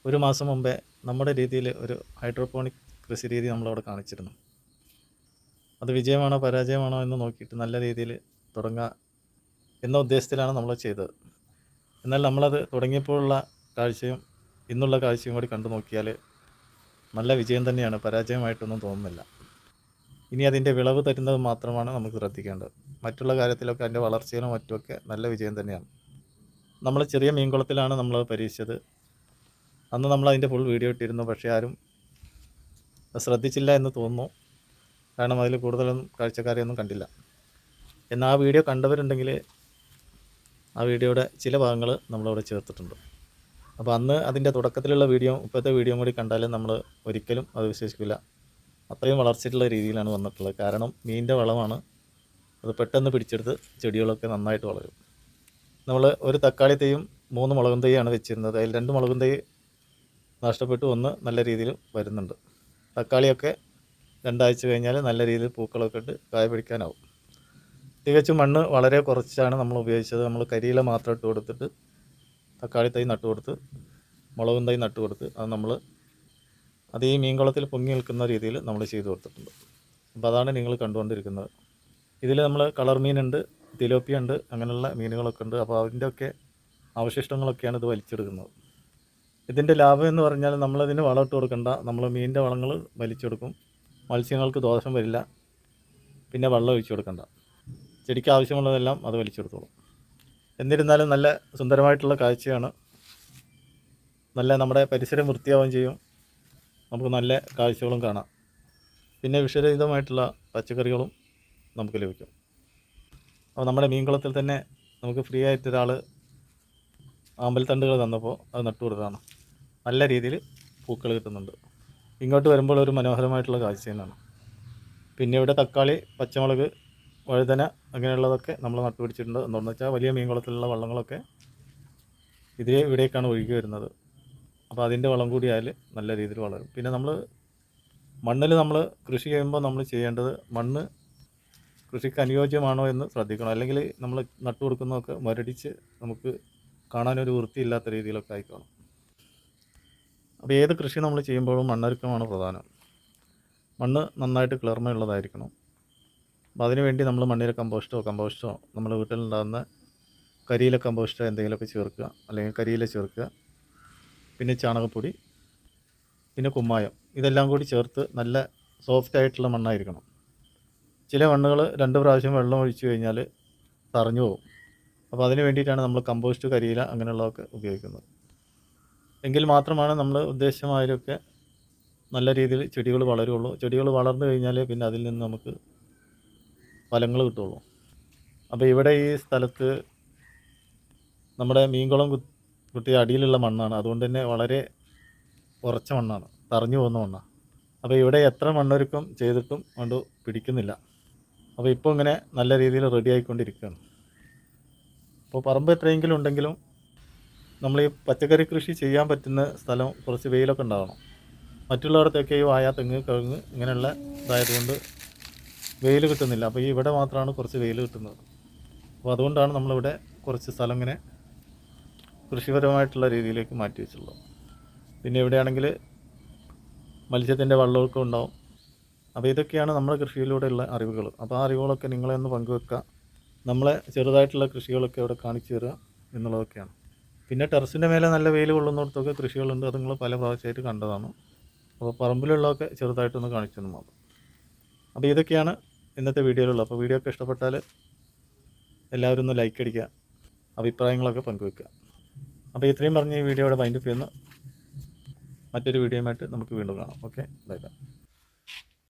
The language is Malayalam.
ഒരു മാസം മുമ്പേ നമ്മുടെ രീതിയിൽ ഒരു ഹൈഡ്രോപോണിക് കൃഷി രീതി നമ്മളവിടെ കാണിച്ചിരുന്നു. അത് വിജയമാണോ പരാജയമാണോ എന്ന് നോക്കിയിട്ട് നല്ല രീതിയിൽ തുടങ്ങുക എന്ന ഉദ്ദേശത്തിലാണ് നമ്മൾ ചെയ്തത്. എന്നാൽ നമ്മളത് തുടങ്ങിയപ്പോഴുള്ള കാഴ്ചയും ഇന്നുള്ള കാഴ്ചയും കൂടി കണ്ടു നോക്കിയാൽ നല്ല വിജയം തന്നെയാണ്, പരാജയമായിട്ടൊന്നും തോന്നുന്നില്ല. ഇനി അതിൻ്റെ വിളവ് തരുന്നത് മാത്രമാണ് നമുക്ക് ശ്രദ്ധിക്കേണ്ടത്. മറ്റുള്ള കാര്യത്തിലൊക്കെ അതിൻ്റെ വളർച്ചയിലും മറ്റുമൊക്കെ നല്ല വിജയം തന്നെയാണ്. നമ്മൾ ചെറിയ മീൻകുളത്തിലാണ് നമ്മളത് പരീക്ഷിച്ചത്. അന്ന് നമ്മളതിൻ്റെ ഫുൾ വീഡിയോ ഇട്ടിരുന്നു, പക്ഷേ ആരും ശ്രദ്ധിച്ചില്ല എന്ന് തോന്നുന്നു. കാരണം അതിൽ കൂടുതലൊന്നും കാഴ്ചക്കാരെയൊന്നും കണ്ടില്ല. എന്നാൽ ആ വീഡിയോ കണ്ടവരുണ്ടെങ്കിൽ ആ വീഡിയോയുടെ ചില ഭാഗങ്ങൾ നമ്മളവിടെ ചേർത്തിട്ടുണ്ട്. അപ്പോൾ അന്ന് അതിൻ്റെ തുടക്കത്തിലുള്ള വീഡിയോ ഇപ്പോഴത്തെ വീഡിയോ കൂടി കണ്ടാലും നമ്മൾ ഒരിക്കലും അത് വിശ്വസിക്കില്ല. അത്രയും വളർച്ചയിട്ടുള്ള രീതിയിലാണ് വന്നിട്ടുള്ളത്. കാരണം മീനിൻ്റെ വളമാണ്, അത് പെട്ടെന്ന് പിടിച്ചെടുത്ത് ചെടികളൊക്കെ നന്നായിട്ട് വളരും. നമ്മൾ ഒരു തക്കാളി തൈയും 3 മുളകും തൈയാണ് വെച്ചിരുന്നത്. അതിൽ 2 മുളകും തൈ നഷ്ടപ്പെട്ടു, 1 നല്ല രീതിയിൽ വരുന്നുണ്ട്. തക്കാളിയൊക്കെ 2 ആഴ്ച കഴിഞ്ഞാൽ നല്ല രീതിയിൽ പൂക്കളൊക്കെ ഇട്ട് കായ പിടിക്കാനാവും. തികച്ചും മണ്ണ് വളരെ കുറച്ചാണ് നമ്മൾ ഉപയോഗിച്ചത്. നമ്മൾ കരിയില മാത്രം ഇട്ട് കൊടുത്തിട്ട് തക്കാളി തൈ നട്ടു കൊടുത്ത്, മുളകും തൈ നട്ടു കൊടുത്ത്, അത് നമ്മൾ അത് ഈ മീൻകുളത്തിൽ പൊങ്ങി നിൽക്കുന്ന രീതിയിൽ നമ്മൾ ചെയ്തു കൊടുത്തിട്ടുണ്ട്. അപ്പോൾ അതാണ് നിങ്ങൾ കണ്ടുകൊണ്ടിരിക്കുന്നത്. ഇതിൽ നമ്മൾ കളർ മീനുണ്ട്, തിലോപ്പിയ ഉണ്ട്, അങ്ങനെയുള്ള മീനുകളൊക്കെ ഉണ്ട്. അപ്പോൾ അതിൻ്റെയൊക്കെ അവശിഷ്ടങ്ങളൊക്കെയാണ് ഇത് വലിച്ചെടുക്കുന്നത്. ഇതിൻ്റെ ലാഭം എന്ന് പറഞ്ഞാൽ നമ്മളതിന് വളം ഇട്ട് കൊടുക്കണ്ട, നമ്മൾ മീനിൻ്റെ വളങ്ങൾ വലിച്ചെടുക്കും. മത്സ്യങ്ങൾക്ക് ദോഷം വരില്ല. പിന്നെ വെള്ളം ഒഴിച്ചു കൊടുക്കണ്ട, ചെടിക്ക് ആവശ്യമുള്ളതെല്ലാം അത് വലിച്ചെടുത്തോളും. എന്നിരുന്നാലും നല്ല സുന്ദരമായിട്ടുള്ള കാഴ്ചയാണ്. നല്ല നമ്മുടെ പരിസരം വൃത്തിയാവുകയും ചെയ്യും, നമുക്ക് നല്ല കാഴ്ചകളും കാണാം. പിന്നെ വിഷരഹിതമായിട്ടുള്ള പച്ചക്കറികളും നമുക്ക് ലഭിക്കും. അപ്പോൾ നമ്മുടെ മീൻകുളത്തിൽ തന്നെ നമുക്ക് ഫ്രീ ആയിട്ട് ഒരാൾ ആമ്പൽത്തണ്ടുകൾ തന്നപ്പോൾ അത് നട്ടു കൊടുത്തതാണ്. നല്ല രീതിയിൽ പൂക്കൾ കിട്ടുന്നുണ്ട്. ഇങ്ങോട്ട് വരുമ്പോൾ ഒരു മനോഹരമായിട്ടുള്ള കാഴ്ച തന്നെയാണ്. പിന്നെ ഇവിടെ തക്കാളി, പച്ചമുളക്, വഴുതന അങ്ങനെയുള്ളതൊക്കെ നമ്മൾ നട്ടുപിടിച്ചിട്ടുണ്ട്. എന്താണെന്ന് വെച്ചാൽ വലിയ മീൻകുളത്തിലുള്ള വള്ളങ്ങളൊക്കെ ഇവിടേക്കാണ് ഒഴുകി വരുന്നത്. അപ്പോൾ അതിൻ്റെ വളം കൂടി ആയാൽ നല്ല രീതിയിൽ വളരും. പിന്നെ മണ്ണിൽ നമ്മൾ കൃഷി ചെയ്യുമ്പോൾ നമ്മൾ ചെയ്യേണ്ടത് മണ്ണ് കൃഷിക്ക് അനുയോജ്യമാണോ എന്ന് ശ്രദ്ധിക്കണം. അല്ലെങ്കിൽ നമ്മൾ നട്ടു കൊടുക്കുന്നതൊക്കെ മുരടിച്ച് നമുക്ക് കാണാനൊരു വൃത്തിയില്ലാത്ത രീതിയിലൊക്കെ ആയിക്കാണും. അപ്പോൾ ഏത് കൃഷി നമ്മൾ ചെയ്യുമ്പോഴും മണ്ണൊരുക്കമാണ് പ്രധാനം. മണ്ണ് നന്നായിട്ട് ക്ലിയർമയുള്ളതായിരിക്കണം. അപ്പോൾ അതിനുവേണ്ടി നമ്മൾ മണ്ണിര കമ്പോസ്റ്റോ നമ്മുടെ വീട്ടിലുണ്ടാകുന്ന കരിയില കമ്പോസ്റ്റോ എന്തെങ്കിലുമൊക്കെ ചേർക്കുക, അല്ലെങ്കിൽ കരിയില ചേർക്കുക. പിന്നെ ചാണകപ്പൊടി, പിന്നെ കുമ്മായം, ഇതെല്ലാം കൂടി ചേർത്ത് നല്ല സോഫ്റ്റ് ആയിട്ടുള്ള മണ്ണായിരിക്കണം. ചില മണ്ണുകൾ 2 പ്രാവശ്യം വെള്ളം ഒഴിച്ചു കഴിഞ്ഞാൽ തറഞ്ഞു പോകും. അപ്പോൾ അതിന് വേണ്ടിയിട്ടാണ് നമ്മൾ കമ്പോസ്റ്റ്, കരിയില അങ്ങനെയുള്ളതൊക്കെ ഉപയോഗിക്കുന്നത്. എങ്കിൽ മാത്രമാണ് നമ്മൾ ഉദ്ദേശമായൊക്കെ നല്ല രീതിയിൽ ചെടികൾ വളരുള്ളൂ. ചെടികൾ വളർന്നു കഴിഞ്ഞാൽ പിന്നെ അതിൽ നിന്ന് നമുക്ക് ഫലങ്ങൾ കിട്ടുള്ളൂ. അപ്പോൾ ഇവിടെ ഈ സ്ഥലത്ത് നമ്മുടെ മീൻകുളം കുത്തിയ അടിയിലുള്ള മണ്ണാണ്. അതുകൊണ്ട് തന്നെ വളരെ ഉറച്ച മണ്ണാണ്, തറഞ്ഞു പോകുന്ന മണ്ണാണ്. അപ്പോൾ ഇവിടെ എത്ര മണ്ണൊരുക്കം ചെയ്തിട്ടും കൊണ്ട് പിടിക്കുന്നില്ല. അപ്പോൾ ഇപ്പോൾ ഇങ്ങനെ നല്ല രീതിയിൽ റെഡി ആയിക്കൊണ്ടിരിക്കുകയാണ്. അപ്പോൾ പറമ്പ് എത്രയെങ്കിലും ഉണ്ടെങ്കിലും നമ്മൾ ഈ പച്ചക്കറി കൃഷി ചെയ്യാൻ പറ്റുന്ന സ്ഥലം കുറച്ച് വെയിലൊക്കെ ഉണ്ടാകണം. മറ്റുള്ളവരത്തൊക്കെ ഈ വായ, തെങ്ങ്, കവുങ്ങ് ഇങ്ങനെയുള്ള ഇതായതുകൊണ്ട് വെയിൽ കിട്ടുന്നില്ല. അപ്പോൾ ഇവിടെ മാത്രമാണ് കുറച്ച് വെയിൽ കിട്ടുന്നത്. അപ്പോൾ അതുകൊണ്ടാണ് നമ്മളിവിടെ കുറച്ച് സ്ഥലം ഇങ്ങനെ കൃഷിപരമായിട്ടുള്ള രീതിയിലേക്ക് മാറ്റി വെച്ചുള്ളത്. പിന്നെ ഇവിടെയാണെങ്കിൽ മത്സ്യത്തിൻ്റെ വള്ളമൊക്കെ ഉണ്ടാവും. അപ്പോൾ ഇതൊക്കെയാണ് നമ്മുടെ കൃഷിയിലൂടെയുള്ള അറിവുകൾ. അപ്പോൾ ആ അറിവുകളൊക്കെ നിങ്ങളെ ഒന്ന് പങ്കുവെക്കുക. നമ്മളെ ചെറുതായിട്ടുള്ള കൃഷികളൊക്കെ ഇവിടെ കാണിച്ചു തരിക എന്നുള്ളതൊക്കെയാണ്. പിന്നെ ടെറസിൻ്റെ മേലെ നല്ല വെയിൽ കൊള്ളുന്നിടത്തൊക്കെ കൃഷികളുണ്ട്. അത് നിങ്ങൾ പല പ്രാവശ്യമായിട്ട് കണ്ടതാണ്. അപ്പോൾ പറമ്പിലുള്ളതൊക്കെ ചെറുതായിട്ടൊന്ന് കാണിച്ചു തന്നു മാത്രം. അപ്പോൾ ഇതൊക്കെയാണ് ഇന്നത്തെ വീഡിയോയിലുള്ളത്. അപ്പോൾ വീഡിയോ ഒക്കെ ഇഷ്ടപ്പെട്ടാൽ എല്ലാവരും ഒന്ന് ലൈക്ക് അടിക്കുക, അഭിപ്രായങ്ങളൊക്കെ പങ്കുവെക്കുക. അപ്പോൾ ഇത്രയും പറഞ്ഞ് ഈ വീഡിയോയുടെ വൈൻഡപ്പ് ചെയ്യുന്നു. മറ്റൊരു വീഡിയോയുമായിട്ട് നമുക്ക് വീണ്ടും കാണാം. Okay, bye bye.